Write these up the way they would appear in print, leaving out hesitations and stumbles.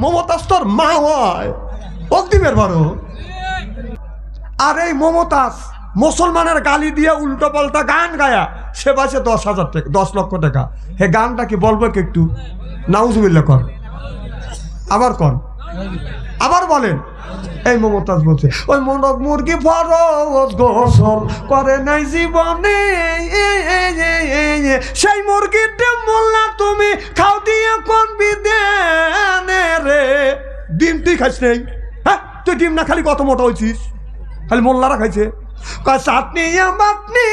মমতাজ তোর মা হয় অগ্নিমের বড়। আর এই মমতাজ মুসলমানের গালি দিয়ে উল্টো পাল্টা গান গায়া সে পাইছে 10,000 টাকা, 10 লক্ষ টাকা। হে গানটা কি বলবো একটু? নাউজুবিল্লাহ কর, আবার কর, আবার বলেন। এই মমতাজ বলছে ওই মনক মুরগি ফরজ গোসল করে নাই জীবনে, সেই মুরগির ডিম মোল্লা তুমি খাও দিয়ে কোন বিদেনে রে। ডিম তুই খাইস নেই? হ্যাঁ, তুই ডিম না খালি কত মোটা হয়েছিস? খালি মোল্লারা খাইছে। চাটনি বাটনি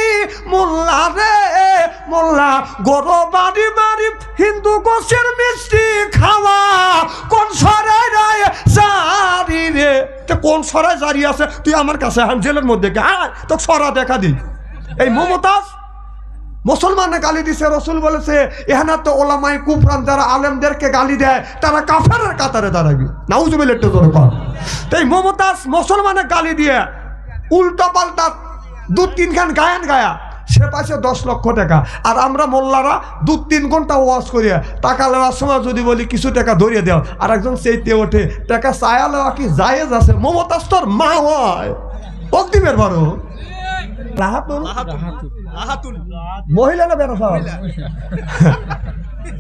মোল্লা রে মোল্লা, গরো বাড়ি বাড়ি হিন্দু গোছের মিষ্টি খাওয়া, কোন সরাই রায় জারি রে। কোন সরাই জারি আছে তুই আমার কাছে জেলের মধ্যে তো সরা দেখা দিই। এই মমতাজ মুসলমানে গালি দিছে, রসুল বলেছে এখানে তো ওলামায়ে কুফরান যারা আলেমদেরকে গালি দেয় তারা কাফেরের কাতারে দাঁড়াবি। নাউজুবিল্লাহ একটু জোরে কর। এই মমতাজ মুসলমানে গালি দিয়ে উল্টো পাল্টা 2-3 খান গায়ন গায়া সে পাইছে 10 লক্ষ টাকা। আর আমরা মোল্লারা 2-3 ঘন্টা ওয়াজ করিয়া টাকা নেওয়ার সময় যদি বলি কিছু টাকা ধরিয়ে দেও, আর একজন সেইতে ওঠে টাকা চায়া নেওয়া কি জায়েজ আছে? মমতাজ তোর মা হয় অগ্নিমের বড়। মহিলা না বেটা সাল?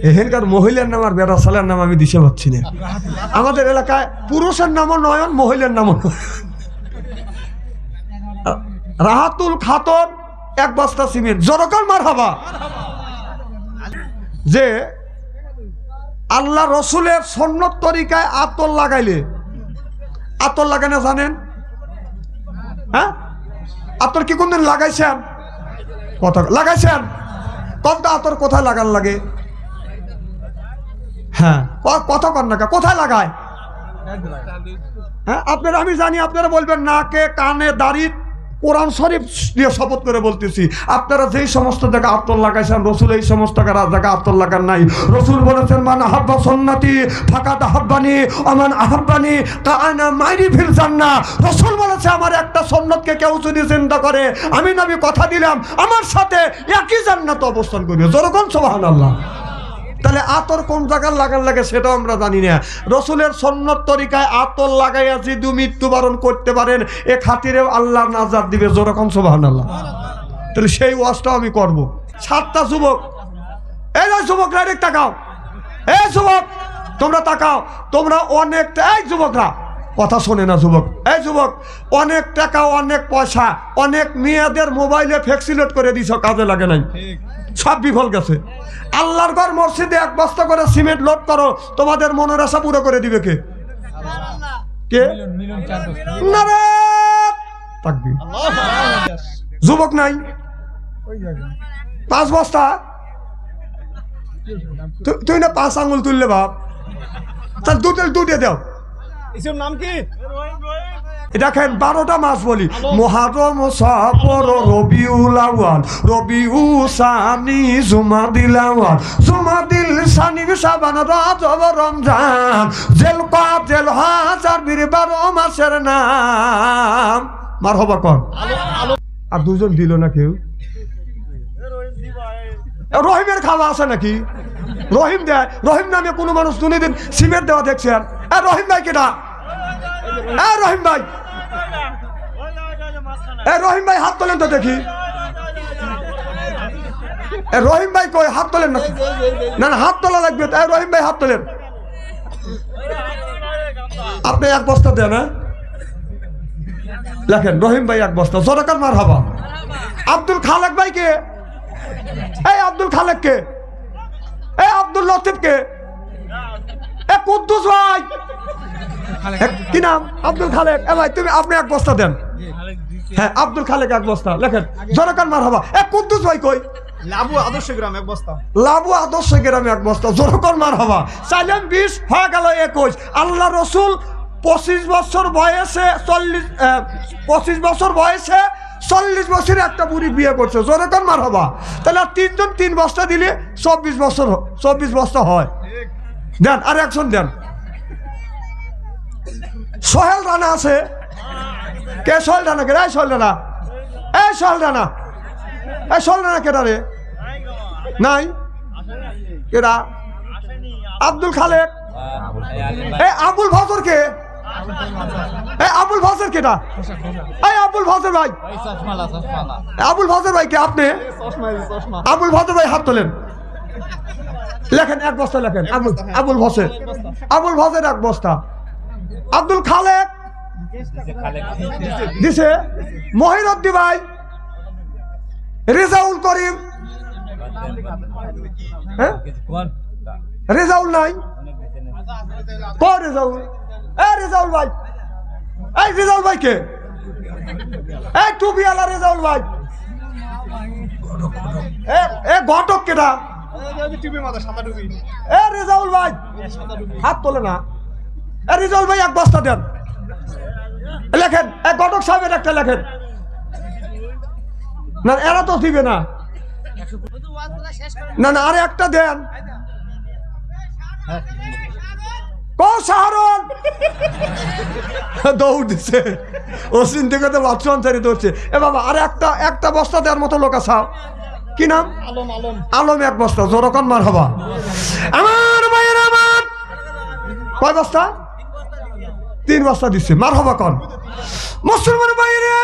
এখানকার মহিলার নাম আর বেটা সালের নাম আমি দিতে পারছি না। আমাদের এলাকায় পুরুষের নামও নয়ন, মহিলার নামও নয়। রাহাতুল খাতুন 1 বস্তা সিমেন্ট, জোরকার মারহাবা। যে আল্লাহ রসুলের সুন্নত তরিকায় আতর লাগাইলে, আতর লাগানো জানেন? হ্যাঁ, আতর কি কোনদিন লাগাইছেন? কথা লাগাইছেন? কোনটা আতর কোথায় লাগান লাগে? হ্যাঁ, কথা কর না, কোথায় লাগায়? হ্যাঁ, আপনারা আমি জানি আপনারা বলবেন নাকে কানে দাড়ি। কোরআন শরীফ দিয়ে শপথ করে বলতেছি, আপনারা যেই সমস্ত জায়গা আতর লাগাইছেন রসুল এই সমস্ত জায়গা আতর লাগান নাই। রসুল বলেছেন মান আহাব্বা সুন্নতি ফাকাদ আহাব্বানি আমান আহাব্বানি কানা মাইরি ফিল জান্নাহ। রসুল বলেছে আমার একটা সুন্নতকে কেউ যদি চিন্তা করে আমি নবী কথা দিলাম আমার সাথে একই জান্নাতে অবস্থান করবে। জোরকন সুবহানাল্লাহ। তাহলে আতর কোন জায়গায় লাগান লাগে সেটাও আমরা জানি না। রসুলের সুন্নত তরিকায় আতর লাগাইয়া যদি মৃত্যুবরণ করতে পারেন এ খাতিরেও আল্লাহ নাজাত দিবে। জোরকম সুবহানাল্লাহ। তাহলে সেই ওয়াজটাও আমি করবো। 7টা যুবক, এই যুবক ডাইরেক্ট তাকাও, এই যুবক তোমরা তাকাও, তোমরা অনেক, এই যুবকরা কথা শোনে না যুবক, এই যুবক অনেক টাকা অনেক পয়সা অনেক মেয়েদের মোবাইলে ফ্যাক্সিলেট করে দিছ, কাজে লাগে নাই, সব বিফল গেছে। আল্লাহর ঘর মসজিদে 1 বস্তা করে সিমেন্ট লোড করো, তোমাদের মনের আশা পুরো করে দিবে কে? কে? নারে তাকবীর। যুবক নাই 5 বস্তা, তুই না 5 আঙ্গুল তুললে বাপ, তাহলে দুটে দাও। এসব নাম কি? দেখেন 12টা মাস বলি, মুহররম, সফর, রবিউল আউয়াল, রবিউল সানি, জুমাদিল আউয়াল, জুমাদিল সানি, শাবান, রজব, রমজান, জিলকাদ, জিলহজ, আরবির 12 মাসের নাম। মারহাবা কর। আর 2জন দিল না কেউ? রহিমের খাওয়া আছে নাকি? রহিম দেয়? রহিম নামে কোনো মানুষ দুদিন সিমেন্ট দেওয়া দেখছেন? রহিম ভাই কেটা? রহিম ভাই, রহিম ভাই হাত তোলেন তো দেখি। রহিম ভাই কই? হাত তোলেন না, না না হাত তোলা লাগবে। রহিম ভাই হাত তোলেন। আপনি 1 বস্তা দেন, হ্যাঁ লেখেন রহিম ভাই 1 বস্তা। জোরকার মারহাবা। আব্দুল খালেক ভাই কে? এই আব্দুল খালেক কে? এই আব্দুল লতিফ কে? এ কুদ্দুস ভাই, কি নাম? আব্দুল খালেক। ভাই তুমি আপনি 1 বস্তা দেন। হ্যাঁ আব্দুল খালেক 1 বস্তা লেখেন। জোরকার মারহাবা। কুদ্দুস ভাই কই? লাবু আদর্শ গ্রাম 1 বস্তা। লাবু আদর্শ গ্রামে 1 বস্তা। জোরকার মারহাবা। চাইলেন 20 হয়ে গেল 21। আল্লাহ রসুল 25 বছর বয়সে 25 বছর বয়সে 40 বছরে একটা বুড়ি বিয়ে করছে। জোরকার মারহাবা। তাহলে 3 জন 3 বস্তা দিলে 24 বস্তা হয়। দেন আর একজন দেন। সোহেল রানা আছে কে? সোহেল রানা কে? এই সোহেল রানা, এই সোহেল রানা, এই সোহেল রানা কেটা রে? নাই কেটা? আব্দুল খালেক এই আবুল ফজর কে? এই আবুল ফজর কেটা? এই আবুল ফজর ভাই, আবুল ফজর ভাই কে আপনি? আবুল ফজর ভাই হাত তোলেন, লেখেন এক বস্তা লেখেন। আবুল ফজর, আবুল ফজর এক বস্তা। আব্দুল খালেক দিছে। মহিরুদ্দি ভাই, রেজাউল করিম, হ্যাঁ রেজাউল নাই কয় রেজাউল? এ রেজাউল ভাই, এই রেজাউল ভাই কে? এই টুপিওয়ালা রেজাউল ভাই। এ ঘটক কেটা? এ রেজাউল ভাই হাত তোলে না। এ রেজাউল ভাই এক বস্তা দেন, লেখেন। এক ঘটক সাহেবের একটা লেখেন। না এরা তো দিবে না, না না আরে একটা দেন। শাহরুন দৌড় দিচ্ছে, অসিন থেকে তো বাচ্চা আনসারি ধরছে। এ বাবা আরে একটা বস্তা দেওয়ার মতো লোক আসাও। কি নাম? আলম। আলম এক বস্তা। জোরকন মার হবা আমার ভাইয়ের আমার। কয় বস্তা? 3 বস্তা দিচ্ছে। মার হবা কন মুসলমান ভাইরা।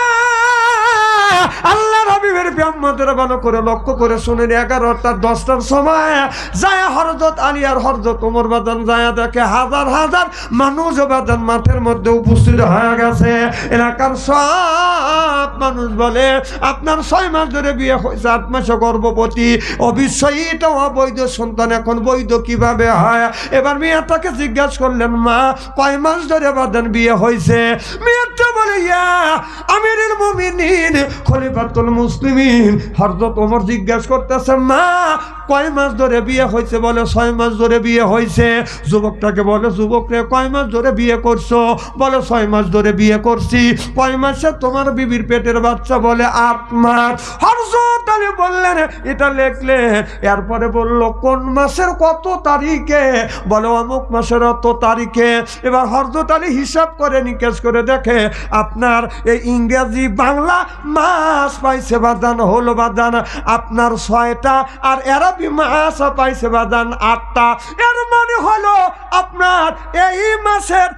আল্লাহ হাবিবের ব্যাম্মদের ভালো করে লক্ষ্য করে শুনেন। 11টা 10টার সময় যায় হযরত আলী আর হযরত ওমর বাদান যায় দেখে হাজার হাজার মানুষ বাদান মাঠের মধ্যে উপস্থিত হয়ে গেছে। এলাকার সব মানুষ বলে আপনার 6 মাস ধরে বিয়ে হয়েছে, 8 মাসে গর্ভবতী, অবশ্যই এটা অবৈধ সন্তান, এখন বৈধ কিভাবে হয়? এবার মেয়েটাকে জিজ্ঞাসা করলেন, মা কয় মাস ধরে বাদান বিয়ে হয়েছে? মেয়েটা বলে ইয়া আমিরুল মুমিনিন খলিফাতুল মুসলিমিন। হযরত ওমর জিজ্ঞাসা করতেছে, মা কয় মাস ধরে বিয়ে হয়েছে? বলে 6 মাস ধরে বিয়ে হয়েছে। যুবকটাকে বলে, যুবক রে কয় মাস ধরে বিয়ে করছো? বলে 6 মাস ধরে বিয়ে করছি। কয় মাসে তোমার বিবির পেটের বাচ্চা? বলে 8 মাস। হযরত আলী বললেন এটা লেখলে। এরপরে বলল কোন মাসের কত তারিখে? বলে অমুক মাসের অত তারিখে। এবার হযরত আলী হিসাব করে নিকেশ করে দেখে আপনার এই ইংরেজি বাংলা মাস পাইছে বাদান হলো বাদান আপনার 6টা, আর আরবি মাস পাইছে বাদান 8টা। এর মানে হলো আপনার এই মাসের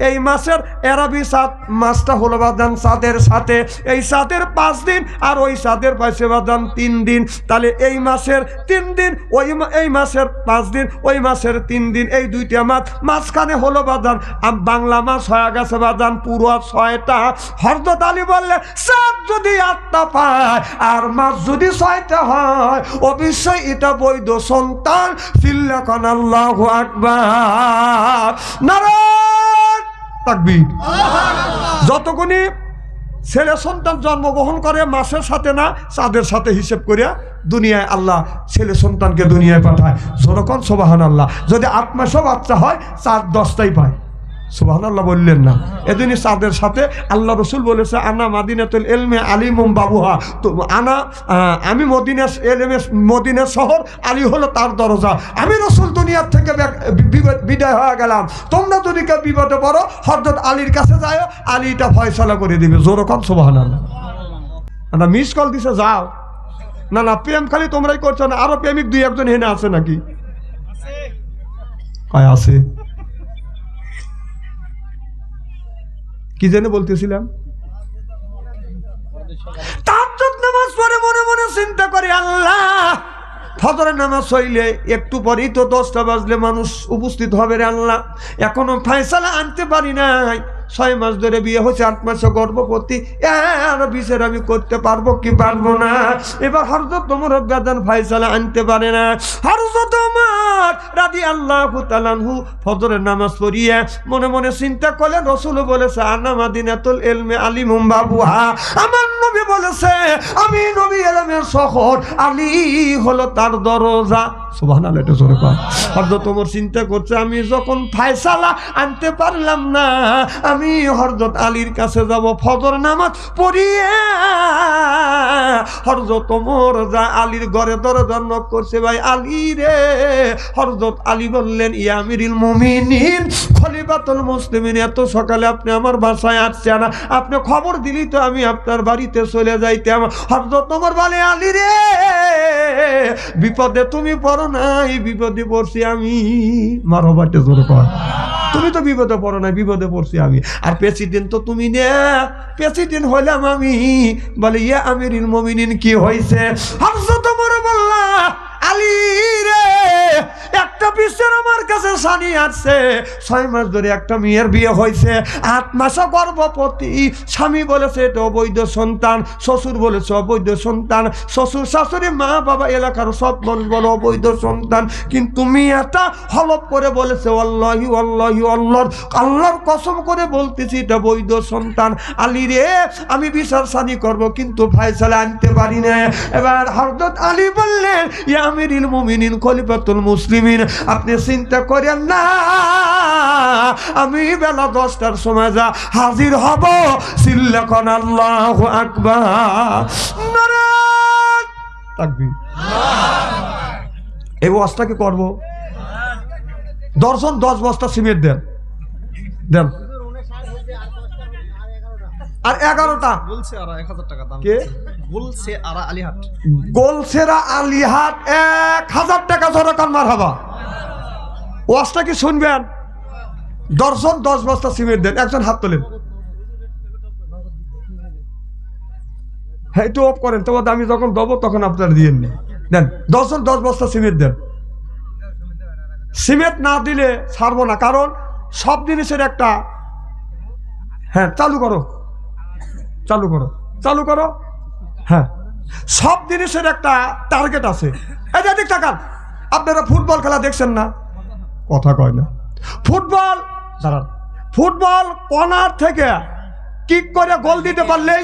এই মাসের আরবি মাসটা হলো বাদান চাঁদের সাথে, এই চাঁদের 5 দিন আর ওই চাঁদের পাইছে বাদান 3 দিন। তাহলে এই মাসের 3 দিন, এই মাসের 5 দিন, ওই মাসের 3 দিন, এই 2টা মাস মাঝখানে হলো বাদান বাংলা মাস হয়ে গেছে বাদান পুরো 6টা। হযরত আলী বললেন চাঁদ যদি 8টা পায় আর মাস যদি 6টা হয় অবশ্যই এটা বৈধ সন্তান। চিল্লাকান আল্লাহু আকবার, নারায়ে তাকবীর। যতগুনি ছেলে সন্তান জন্মগ্রহণ করে মাসের সাথে না চাঁদের সাথে হিসেব করিয়া দুনিয়ায় আল্লাহ ছেলে সন্তানকে দুনিয়ায় পাঠায়। যখন সুবহানাল্লাহ, যদি 8 মাসও বাচ্চা হয় চাঁদ 10টাই পায়। সুবহানাল্লাহ বললেন না? এদিনই চাঁদের সাথে আল্লাহ রসুল বলেছে আনা মাদিনাতুল ইলমি আলিমুম বাবুহা। তো আমি মদিনার শহর, আলী হলো তার দরজা। আমি রসুল দুনিয়ার থেকে বিদায় হয়ে গেলাম। তোমরা যদি কেউ বিপদে পড়ো হযরত আলীর কাছে যাও, আলী এটা ফয়সালা করে দিবে। জোরকন সুবহানাল্লাহ। না মিস কল দিছে যাও। না না প্রেম খালি তোমরাই করছো না, আরো প্রেমিক 2-1 হেনে আছে নাকি? আছে। কি যেন বলতেছিলাম? তাহাজ্জুদ নামাজ পড়ে মনে মনে চিন্তা করে আল্লাহ ফজরের নামাজ হইলে একটু পরেই তো 10টা বাজলে মানুষ উপস্থিত হবে রে আল্লাহ, এখনো ফয়সালা আনতে পারি নাই। 6 মাস ধরে বিয়ে হয়েছে, 8 মাসে গর্ভবতী, আর বিচার আমি করতে পারবো কি পারবো না? এবার হযরত ওমর বেদান ফয়সালা আনতে পারে না। হযরত ওমর রাদিয়াল্লাহু তাআলা আনহু ফজরের নামাজ পড়িয়ে মনে মনে চিন্তা করলেন রাসূল বলেছে আনা মাদিনাতুল ইলমি আলিমুম বাবুহা। আমার নবী বলেছে আমি নবী ইলমের শহর, আলী হলো তার দরজা। সুবহানাল্লাহ, এটা জোরে কর। হযরত ওমর চিন্তা করছে আমি যখন ফয়সালা আনতে পারলাম না, আমি আমি হযরত আলীর কাছে যাব ফজর নামাজ পড়িয়ে। হযরত ওমর যা আলীর ঘরে দরজা নক করছে, ভাই আলী রে। হযরত আলী বললেন, ইয়া আমিরুল মুমিনিন, খলিফাতুল মুসলিমিন, এত সকালে আপনি আমার বাসায় আসছেন, আপনি খবর দিলি তো আমি আপনার বাড়িতে চলে যাইতাম। হযরত ওমর বলে, আলী রে, বিপদে তুমি পড়ো নাই, বিপদে পড়ছি আমি। মারবাতে জোরে কর, তুমি তো বিপদে পড়ো নাই, বিপদে পড়ছি আমি। আর প্রেসিডেন্ট তো তুমি নে, প্রেসিডেন্ট হইলাম আমি। বলে, ইয়া আমিরুল মুমিনিন, কি হয়েছে? হযরত ওমর বলল, আলী রে, একটা বিশ্বের আমার কাছে সানি আসছে, 6 মাস ধরে একটা মেয়ের বিয়ে হয়েছে, 8 মাসে গর্ভবতী। স্বামী বলেছে এটা অবৈধ সন্তান, শ্বশুর বলেছে অবৈধ সন্তান, শ্বশুর শাশুড়ি মা বাবা এলাকার সব মানুষ বলে অবৈধ সন্তান। কিন্তু মেয়েটা হলফ করে বলেছে, আল্লাহি আল্লাহি আল্লাহ, আল্লাহর কসম করে বলতেছি এটা বৈধ সন্তান। আলী রে, আমি বিচার সানি করব, কিন্তু ফায়সালা আনতে পারি না। এবার হযরত আলী বললেন, ইয়া আমিরুল মুমিনিন, খলিফাতুল মুসলিমিন, আপনি চিন্তা করেন না, আমি বেলা 10টার সময় যা হাজির হব। চিল্লাখন আল্লাহু আকবার, নারায়ে তাকবীর। এই ওয়াজটা কি করবো? 10 বস্তা সিমেন্ট দেন, দেন। আর 11টা বলছে আর 1000 টাকা দাম। কে বলছে আর আলীহাট, গোলসেরা আলীহাট 1000 টাকা জনকান মারহাবা। ওয়াজটা কি শুনবেন? 10 বস্তা সিমেন্ট দেন। একজন হাত তোলেন, হ্যাঁ একটু অফ করেন, তোমার আমি যখন দেবো তখন আপনারা দিয়ে দেন। 10 বস্তা সিমেন্ট দেন। সিমেন্ট না দিলে ছাড়বো না, কারণ সব জিনিসের একটা, হ্যাঁ চালু করো, চালু করো, চালু করো। হ্যাঁ, সব জিনিসের একটা টার্গেট আছে। এই যে তাকান, আপনারা ফুটবল খেলা দেখছেন না? কথা কয় না। ফুটবল, দাঁড়ান, ফুটবল কর্নার থেকে কিক করে গোল দিতে পারলেই,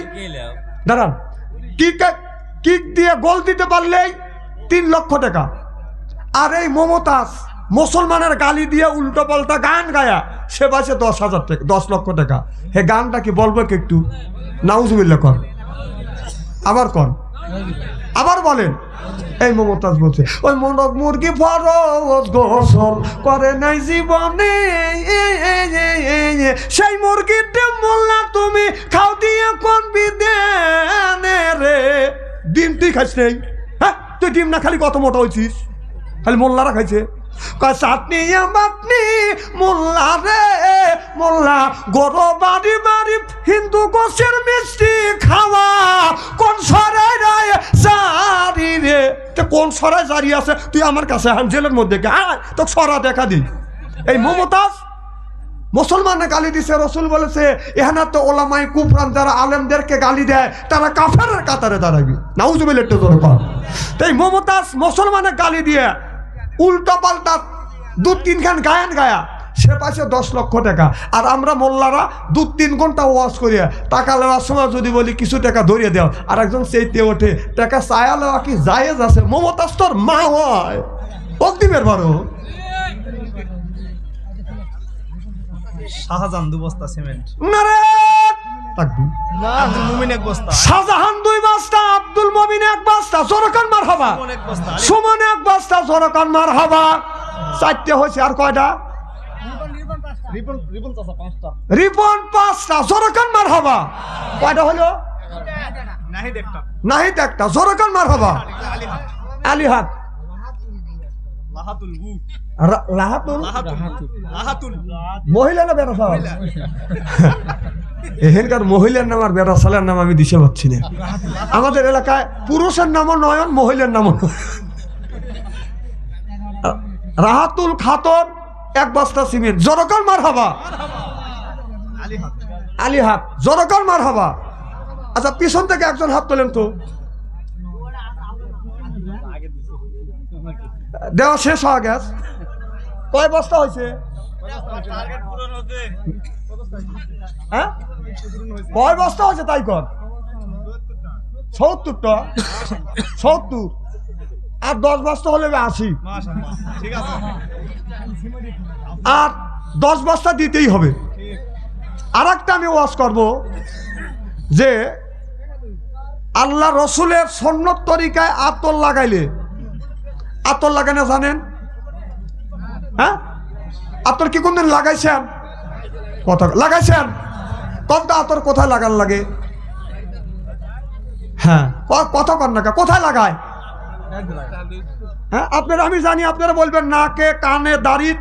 দাঁড়ান, কিক দিয়ে গোল দিতে পারলেই 3 লক্ষ টাকা। আর এই মমতাজ মুসলমানের গালি দিয়ে উল্টো পাল্টা গান গায়া সে বাসে 10,000 টাকা, 10 লক্ষ টাকা। হে গানটা কি বলবো কি একটু? নাউজুবিল্লাহ কর, আবার কর, আবার বলেন। এই মমতাজ বলছে, ওই মনক মুরগি ফরজ গোসল করে নাই জীবনে, সেই মুরগিতে মোল্লা তুমি খাও দিয়ে কোন বিদেনে রে। ডিম তুই খাইস নেই? হ্যাঁ, তুই ডিম না খালি কত মোটা হয়েছিস? খালি মোল্লারা খাইছে। চাটনি বাটনি মোল্লা রে মোল্লা, গরো বাড়ি বাড়ি হিন্দু গোছের মিষ্টি খাওয়া, কোন সরাই রায় জারি রে। কোন সরাই জারি আছে? তুই আমার কাছে জেলের মধ্যে তো সরা দেখা দি। এই মমতাজ মুসলমানরা গালি দিছে, রসুল বলেছে এখানে তো ওলামাই কুফরান যারা আলেমদেরকে গালি দেয় তারা কাফেরের কাতারে দাঁড়াবি। নাউজুবিল্লাহ একটু জোরে কর। তাই মমতাজ মুসলমানের গালি দিয়ে উল্টা পাল্টা 2-3 খান গায়ান গায়া সে পাশে 10 লক্ষ টাকা। আর আমরা মোল্লারা 2-3 ঘন্টা ওয়াজ করিয়া টাকা নেওয়ার সময় যদি বলি কিছু টাকা ধরিয়ে দেও, আর একজন সেইতে ওঠে টাকা চায়া নেওয়া কি জায়েজ আছে? মমতাজ তোর মা হয়, অগ্নিমের বারো। শাহজাহান 2 বস্তা সিমেন্ট, নারায়ে তাকবীর। আব্দুল মুমিন 1 বস্তা, শাহজাহান 2 বস্তা, আব্দুল মুমিন 1 বস্তা, জোরকান মারহাবা। সুমন 1 বস্তা, সুমন 1 বস্তা, জোরকান মারহাবা। 4টে হয়েছে, আর কয়টা? রিপন চাচা 5টা, রিপন 5টা, জোরকান মারহাবা। কয়টা হলো? নাহিদ 1টা, নাহিদ 1টা, জোরকান মারহাবা। আলীহাট, আলীহাট, লাহাতুল উ, লাহাতুল, লাহাতুল মহিলা না বেটা সাল? এখানকার মহিলার নাম আর বেটা সালের নাম আমি দিতে পারছি না। আমাদের এলাকায় পুরুষের নামও নয়ন, মহিলার নামও নয়ন। রাহাতুল খাতুন 1 বস্তা সিমেন্ট, জোরকান মারহাবা। আলীহাট, আলীহাট, জোরকান মারহাবা। আচ্ছা, পিছন থেকে একজন হাত তোলেন তো। দেওয়া শেষ হয়ে গেছে। কয় বস্তা হয়েছে? হ্যাঁ, কয় বস্তা হয়েছে তাই কর? 70টা, 70 আর 10 বস্তা হলে 80। মাশাআল্লাহ, ঠিক আছে। আর 10 বস্তা দিতেই হবে। আর একটা আমি ওয়াজ করব যে আল্লাহ রসুলের সুন্নত তরিকায় আতর লাগাইলে, আতর লাগানো জানেন? হ্যাঁ, আতর কি কোনদিন লাগাইছেন? কথা লাগাইছেন? কোনটা আতর কোথায় লাগান লাগে? হ্যাঁ, কথা কর না, কোথায় লাগায়? হ্যাঁ, আপনারা, আমি জানি আপনারা বলবেন নাকে, কানে, দাড়ি।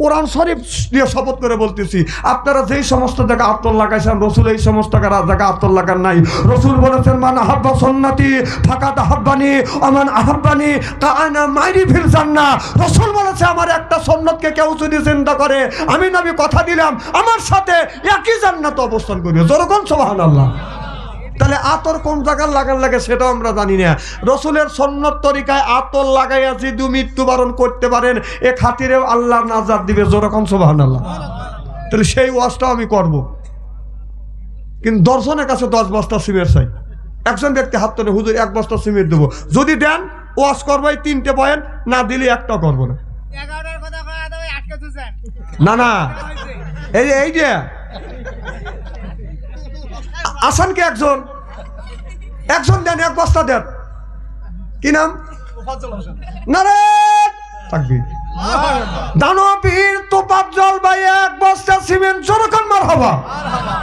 কোরআন শরীফ দিয়ে শপথ করে বলতেছি, আপনারা যেই সমস্ত জায়গায় আতর লাগাইছেন, রসুল এই সমস্ত জায়গায় আতর লাগান নাই। রসুল বলেছেন মান আহাব্বা সুন্নতি ফাকাদ আহাব্বানি ওমান আহাব্বানি কানা মাইরি ফিল জান্নাহ। রসুল বলেছে আমার একটা সুন্নতকে কেউ যদি চিন্তা করে, আমি নবী কথা দিলাম আমার সাথে একই জান্নাতে অবস্থান করবে। যেরকম সুবহানাল্লাহ। তাহলে আতর কোন জায়গায় লাগান লাগে সেটাও আমরা জানি না। রসুলের সুন্নত তরিকায় আতর লাগাইয়া যদি মৃত্যুবরণ করতে পারেন, এ খাতিরেও আল্লাহ নাজাত দিবে। যেরকম সুবহানাল্লাহ। তাহলে সেই ওয়াজটাও আমি করব, কিন্তু দর্শনের কাছে 10 বস্তা সিমেন্ট চাই। একজন ব্যক্তি হাত তোলে, হুজুর 1 বস্তা সিমেন্ট দেবো। যদি দেন ওয়াজ করবো, 3টে পয়েন্ট, না দিলে একটা করবো না। না না, এই যে আসান কে একজন দেন, 1 বস্তা দেন। কি নাম? নারে তাকবীর। দানবীর তোফাজ্জল ভাই 1 বস্তা সিমেন্ট। জোরকান মারহাবা।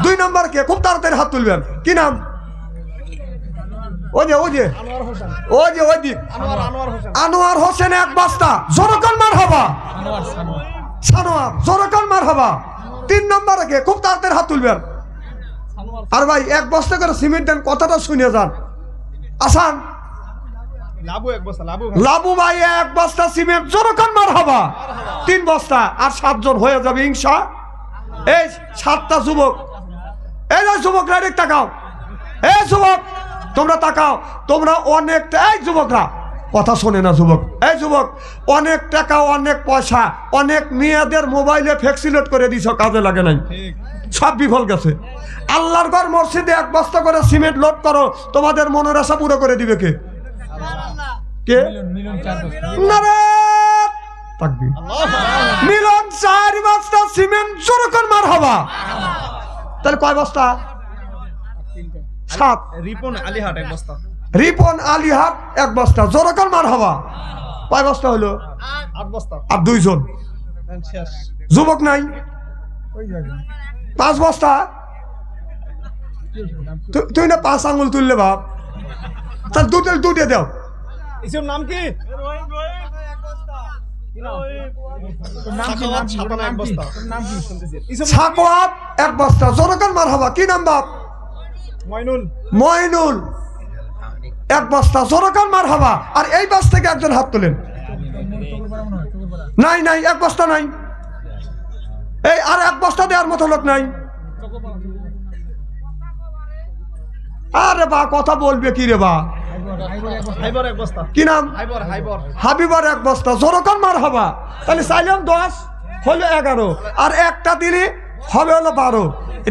2 নম্বর কে? খুব তাড়াতাড়ি হাত তুলবেন। কি নাম? ওই যে আনোয়ার হোসেন 1 বস্তা। জোরকান মারহাবা। সানোয়ার। জোরকান মারহাবা। 3 নম্বর কে? খুব তাড়াতাড়ি হাত তুলবেন। আর ভাই 1 বস্তা করে সিমেন্ট দেন, কথাটা শুনে যান। আসান লাবু ভাই 1 বস্তা সিমেন্ট। জোরকান মারহাবা। 3 বস্তা আর 7 জন হয়ে যাবে ইনশা। এই 7টা যুবক, এই যে যুবক ডাইরেক্ট তাকাও। এই যুবক তোমরা তাকাও, তোমরা অনেক, এই যুবকরা কথা শোনে না যুবক, এই যুবক অনেক টাকা, অনেক পয়সা, অনেক মেয়েদের মোবাইলে ফ্যাক্সিলেট করে দিছ, কাজে লাগে নাই, সব বিফল গেছে। আল্লাহর ঘর মসজিদে 1 বস্তা করে সিমেন্ট লোড করো, তোমাদের মনের আশা পুরো করে দিবে কে? কে? নারে তাকবীর। মিলন 4 বস্তা সিমেন্ট। জোরকান মারহাবা। তাহলে কয় বস্তা? 7। রিপন আলীহাট 1 বস্তা। রিপন আলীহাট 1 বস্তা। জোরকান মারহাবা। কয় বস্তা হলো? 8 বস্তা। আর 2 জন শেষ। যুবক নাই? 5 বস্তা। তুই না 5 আঙ্গুল তুললে বাপ, তার দুটো দাও। এসব নাম কি? সাকওয়াত 1 বস্তা। জোরকান মারহাবা। কি নাম বাপ? মইনুল 1 বস্তা। জোরকান মারহাবা। আর এই বাস থেকে একজন হাত তোলেন। নাই 1 বস্তা নাই। এই আর 1 বস্তা দেওয়ার মতো লোক নাই। আরে বা কথা বলবে কি রে বা? কি নাম? হাবিবার 1 বস্তা। জোরকান মারহাবা। তাহলে চাইলাম 10 হলো 11, আর একটা দিলে হবে হলো 12।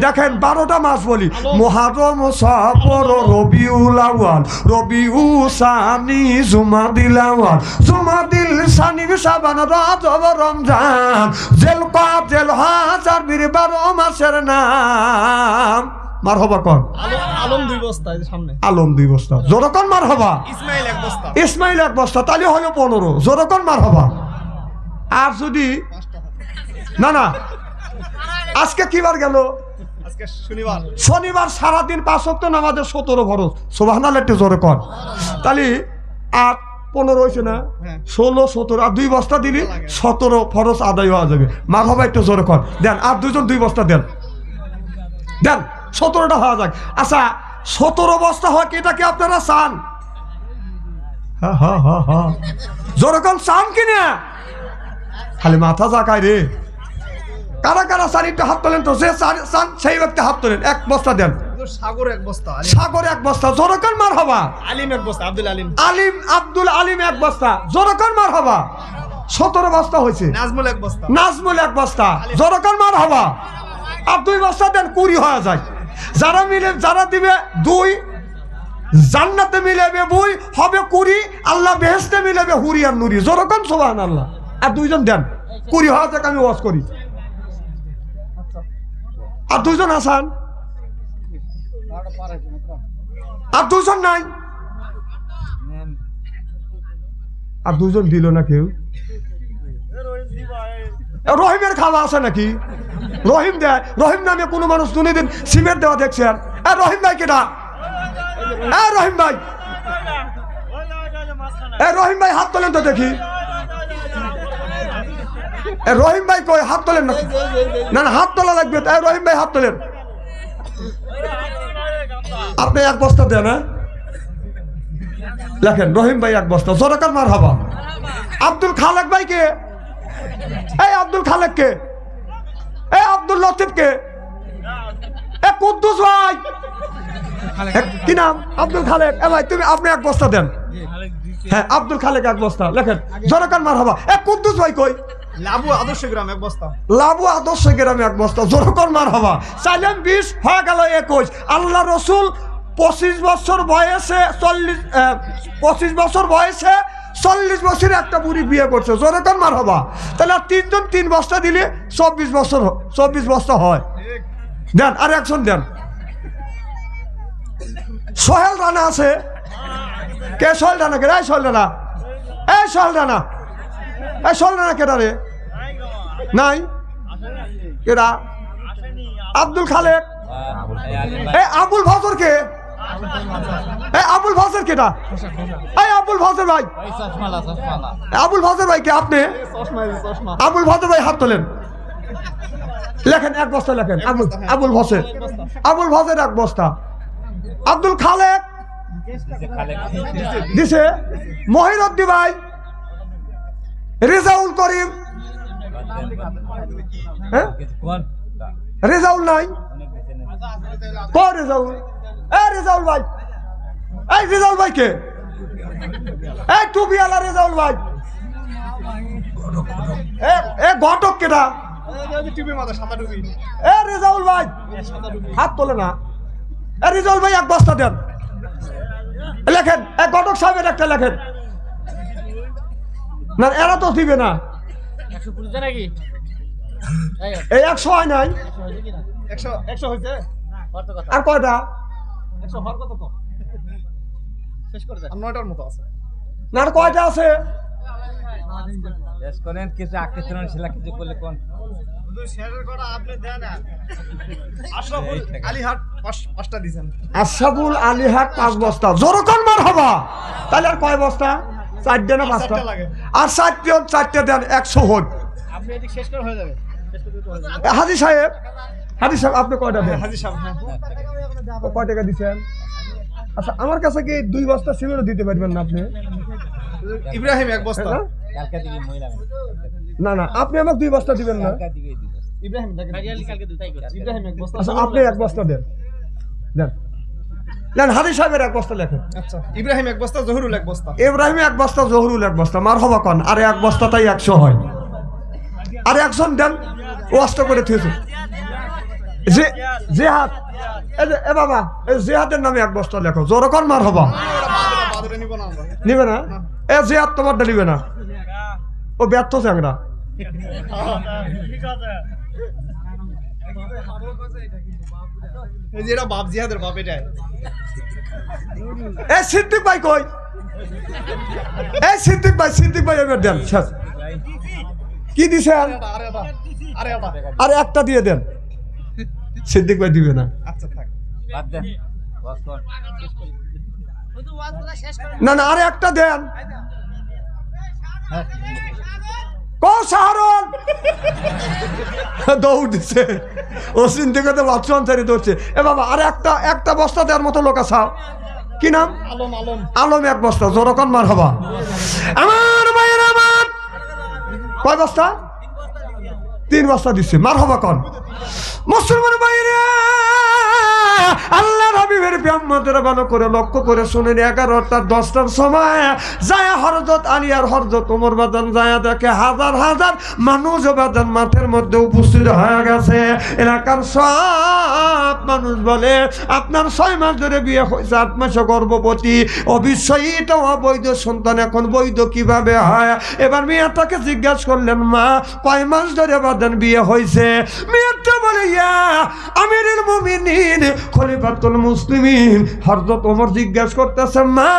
দেখেন 12টা মাস বলি, মুহররম, সফর, রবিউল আউয়াল, রবিউল সানি, জুমাদিল আউয়াল, জুমাদিল সানি, শাবান, রজব, রমজান, জিলকাদ, জিলহজ, আর 12 মাসের নাম। মারহাবা কর। আলম 2 বস্তা। এই সামনে আলম 2 বস্তা। জোরকান মারহাবা। ইসমাইল 1 বস্তা। ইসমাইল 1 বস্তা। তাহলে হলো 15। জোরকান মারহাবা। আর যদি না আজকে কি বার গেল? আজকে শনিবার। শনিবার সারাদিন 5 ওয়াক্ত নামাজের 17 ফরজ। সুবহানাল্লাহ, একটু জোরে কর। তাহলে 8 15 হয়েছে না? 16 17 আর 2 বস্তা দিলি 17 ফরজ আদায় হয়ে যাবে। মারহাবা, একটু জোরে কর। দেন আর 2 জন 2 বস্তা দেন 17টা হওয়া যাক। আচ্ছা 17 বস্তা হয় কি, এটা কি আপনারা চান? হ্যাঁ যেরকম চান কিনা? খালি মাথা জাকায় রে। কারা কারা চান একটু হাত তোলেন তো। যে চান সেই ব্যক্তি হাত তোলেন। 1 বস্তা দেন। সাগর 1 বস্তা। সাগর 1 বস্তা। জোরকান মারহাবা। আলিম 1 বস্তা। আব্দুল আলিম 1 বস্তা। জোরকান মারহাবা। 17 বস্তা হয়েছে। নাজমুল 1 বস্তা। নাজমুল 1 বস্তা। জোরকান মারহাবা। আর 2 বস্তা দেন, 20 হয়ে যায়। যারা দিবে 2, জান্নাতে মিলাবে 2 হবে 20, আল্লাহ বেহেশতে মিলাবে হুরি আর নুরি। জোরকান সুবহানাল্লাহ। আর 2 জন দেন, 20 হয়ে যাক। আমি ওয়াজ করি। আর দুইজন আসান, আর দুজন নাই, আর দুজন দিল না কেউ। রহিমের খাওয়া আছে নাকি? রহিম দেয়, রহিম নামে কোনো মানুষ দুদিন সিমেন্ট দেওয়া দেখছেন? রহিম ভাই কেটা? রহিম ভাই, রহিম ভাই হাত তোলেন তো দেখি। রহিম ভাই কই? হাত তোলেন না, না না হাত তোলা লাগবে। রহিম ভাই হাত তোলেন। আপনি এক বস্তা দেন, লেখেন রহিম ভাই এক বস্তা। জোরাকার মার হবা। আব্দুল খালেক ভাই কে? এই আব্দুল খালেক কে? এই আব্দুল লতিফ কে? এ কুদ্দুস ভাই, কি নাম? আব্দুল খালেক। ভাই তুমি, আপনি এক বস্তা দেন। হ্যাঁ আব্দুল খালেক এক বস্তা, লেখেন জোরাকার মার হবা। কুদ্দুস ভাই কই? লাবু আদর্শ গ্রাম এক বস্তা। লাবু আদর্শ গ্রামে এক বস্তা। জোরাকার মার হবা। চাইলেন 20 হয়ে গেল 21। আল্লাহ রসুল 25 বছর বয়সে 25 বছর বয়সে 40 বছরে একটা বুড়ি বিয়ে করছে। জোরাকার মার হবা। তাহলে আর 3 জন 3 বস্তা দিলে 24 বস্তা হয়। দেন আর একজন দেন। সোহেল রানা আছে কে? সোহেল রানা কে? এই সোহেল রানা, এই সোহেল রানা, এই সোহেল রানা কেটা রে? নাই কেটা? আব্দুল খালেক। এই আবুল ফজর কে? এই আবুল ফজর কেটা? এই আবুল ফজর ভাই, আবুল ফজর ভাই কে? আপনি আবুল ফজর ভাই হাত তোলেন। লেখেন এক বস্তা, লেখেন আবুল ফজর, আবুল ফজর এক বস্তা। আব্দুল খালেক দিছে। মহিরুদ্দি ভাই, রেজাউল করিম, রেজাউল নাই ক? রেজাউল, রেজাউল ভাই, এই রেজাউল ভাই কে? এই টুপিওয়ালা রেজাউল ভাই। ঘটক কেটা? রেজাউল ভাই হাত তোলে না। রেজাউল ভাই এক বস্তা দেন। লেখেন ঘটক সাহেবের একটা লেখেন। না এরা তো দিবে না। এই 100 হয় নাই? 100 হয়েছে। আর কয়টা? 100 হওয়ার কথা তো। শেষ করে দেন। 9টার মতো আছে। না আর কয়টা আছে? শেষ করেন। কিছু আকৃতির ছিল, কিছু করলে কোন শেয়ারের কথা আপনি দেন না। আশরাফুল আলীহাট 5টা দিবেন। আশরাফুল আলীহাট 5 বস্তা। জোরকন মার হবা। তাহলে আর কয় বস্তা? 4 না 5টা? আর 4টা দেন, 100 হোক। আপনি এদিক শেষ করে হয়ে যাবে। শেষ করে দিতে হয়ে যাবে। হাজি সাহেব, হাজি সাহেব আপনি কয়টা দেন? হাজি সাহেব, হ্যাঁ কয় টাকা দিচ্ছেন? আচ্ছা আমার কাছে কি 2 বস্তা সিমেন্ট দিতে পারবেন না আপনি? ইব্রাহিম এক বস্তা। কালকে দিবি মহিলা না না আপনি আমাকে 2 বস্তা দিবেন না? কালকে দিবি দিবি ইব্রাহিম কালকে দিতে ইব্রাহিম এক বস্তা। আচ্ছা আপনি এক বস্তা দেন, দেন দেন। হাজি সাহেবের এক বস্তা লেখেন। আচ্ছা ইব্রাহিম এক বস্তা, জহুরুল এক বস্তা। ইব্রাহিম এক বস্তা, জহুরুল এক বস্তা। মার হবা কন। আরে এক বস্তাটাই 100 হয়। আর একজন দেন, ওয়াস্ত করে থুয়েছে। জেহাদ, এ বাবা এই জেহাদের নামে এক বস্তা লেখো। জোরকন মার হবা। নিবে না? এ জেহাদ তোমারটা নিবে না, ও ব্যর্থ চ্যাংরা। এই যে এটা বাপ জিহাদের বাপ এটাই। এ সিদ্দিক ভাই কই? এই সিদ্দিক ভাই এবার দেন। শেষ কি দিছেন? আর একটা দিয়ে দেন। সিদ্দিক ভাই দিবে না। আচ্ছা থাক, বাদ দেন। বস কর। না না আরে একটা দেন। কো শাহরুল দৌড় দিছে। ও চিন্তা করতে বাচ্চা আনসারি ধরছে। এ বাবা আরে একটা বস্তা দেওয়ার মতো লোক আসাও। কি নাম? আলম। আলম এক বস্তা। জোরকন মার হবা। আমার ভাইয়ের আমার কয় বস্তা? 3 বস্তা দিচ্ছে। মার হবা কন। মুসলমান ভাইরা, আল্লাহর হাবিবের ব্যাম্মদের ভালো করে লক্ষ্য করে শুনেন। 11টা 10টার সময় যায় হযরত আলী আর হযরত ওমর বাদান যায় দেখে হাজার হাজার মানুষ বাদান মাঠের মধ্যে উপস্থিত হয়ে গেছে। এলাকার সব মানুষ বলে আপনার 6 মাস ধরে বিয়ে হয়েছে, 8 মাসে গর্ভবতী, অবশ্যই এটা অবৈধ সন্তান, এখন বৈধ কিভাবে হয়? এবার মেয়েটাকে জিজ্ঞাসা করলেন, মা কয় মাস ধরে বাদান বিয়ে হয়েছে? মেয়েটা বলে ইয়া আমিরুল মুমিনিন খলিফাতুল মুসলিমিন। হযরত ওমর জিজ্ঞেস করতেছে মা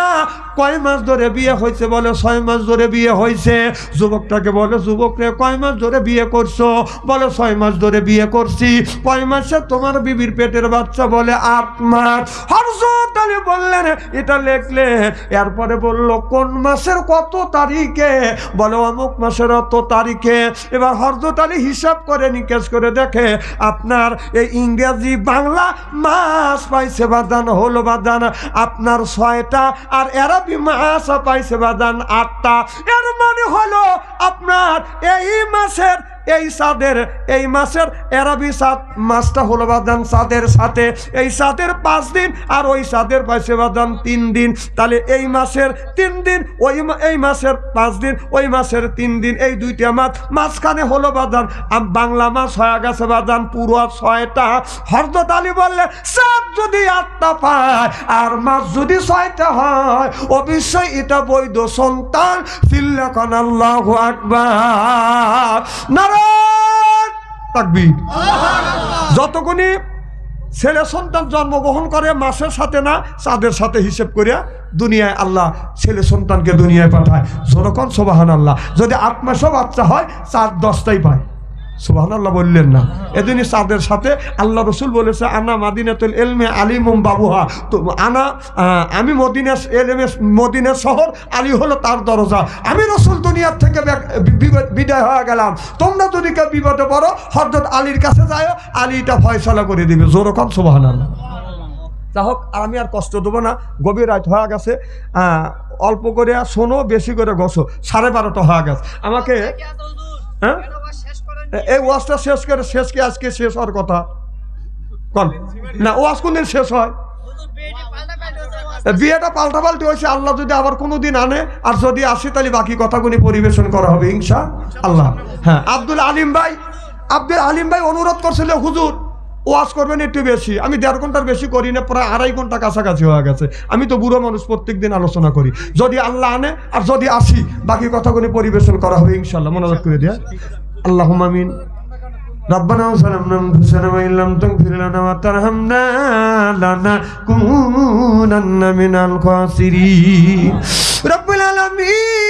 কয় মাস ধরে বিয়ে হয়েছে? বলে 6 মাস ধরে বিয়ে হয়েছে। যুবকটাকে বলে যুবক রে কয় মাস ধরে বিয়ে করছো? বলে 6 মাস ধরে বিয়ে করছি। কয় মাসে তোমার বিবির পেটের বাচ্চা? বলে 8 মাস। হযরত আলী বললেন এটা লিখলেন, এরপরে বলল কোন মাসের কত তারিখে? বলে অমুক মাসের অত তারিখে। এবার হযরত আলী হিসাব করে নিকেশ করে দেখে আপনার এই ইংরেজি বাংলা মাস পাইছে বাদান হলো বাদান আপনার 6টা, আর আরবি মাস পাইছে বাদান 8টা। এর মানে হলো আপনার এই মাসের এই সাদের এই মাসের আরবি সাত মাসটা হলো বাদান সাদের সাথে এই সাদের 5 দিন, আর ওই সাদের পাইছে বাদান 3 দিন। তাহলে এই মাসের 3 দিন, এই মাসের 5 দিন, ওই মাসের 3 দিন, এই 2টা মাস মাঝখানে হলো বাদান বাংলা মাস হয়ে গেছে বাদান পুরো 6টা। হযরত আলী বললে সাত যদি 8টা পায় আর মাস যদি 6টা হয় অবশ্যই এটা বৈধ সন্তান। চিল্লাকান আল্লাহু আকবার, নারায়ণ তাকবীর। যতক্ষণই ছেলে সন্তান জন্মগ্রহণ করে মাসের সাথে না চাঁদের সাথে হিসেব করিয়া দুনিয়ায় আল্লাহ ছেলে সন্তানকে দুনিয়ায় পাঠায়। যেরকম সুবহানাল্লাহ, যদি 8 মাসও বাচ্চা হয় চাঁদ 10টাই পায়। সুবহানাল্লাহ বললেন না? এদিনই চাঁদের সাথে আল্লাহ রসুল বলেছে আনা মাদিনাতুল ইলমে আলিমুম বাবুহা। তো আমি মদিনার এলেমে মদিনার শহর, আলী হলো তার দরজা। আমি রসুল দুনিয়ার থেকে বিদায় হয়ে গেলাম। তোমরা যদি কেউ বিপদে পড়ো হযরত আলীর কাছে যাও, আলী এটা ফয়সালা করে দিবে। যেরকম সুবহানাল্লাহ। যা হোক, আমি আর কষ্ট দেবো না, গভীর রাত হয়ে গেছে। অল্প করে শোনো, বেশি করে গছো। 12:30 হয়ে গেছে। আমাকে হ্যাঁ এই ওয়াজটা শেষ কি আজকে শেষ হওয়ার কথা কোন না? ওয়াজ কোনদিন শেষ হয়? বিয়েটা পাল্টাপাল্টি হয়েছে। আল্লাহ যদি আবার কোনোদিন আনে আর যদি আসে তাহলে বাকি কথাগুলি পরিবেশন করা হবে ইনশাআল্লাহ। হ্যাঁ, আব্দুল আলিম ভাই অনুরোধ করছিল হুজুর ওয়াজ করবেন একটু বেশি। আমি 1.5 ঘন্টার বেশি করি না, প্রায় 2.5 ঘন্টা কাছাকাছি হয়ে গেছে। আমি তো বুড়ো মানুষ, প্রত্যেক দিন আলোচনা করি। যদি আল্লাহ আনে আর যদি আসি বাকি কথাগুলি পরিবেশন করা হবে ইনশাআল্লাহ। মনোযোগ করে দিয়া আল্লাহুম্মা আমিন। ربنا ظلمنا أنفسنا وإن لم تغفر لنا وترحمنا لنكونن من الخاسرين رب العالمين।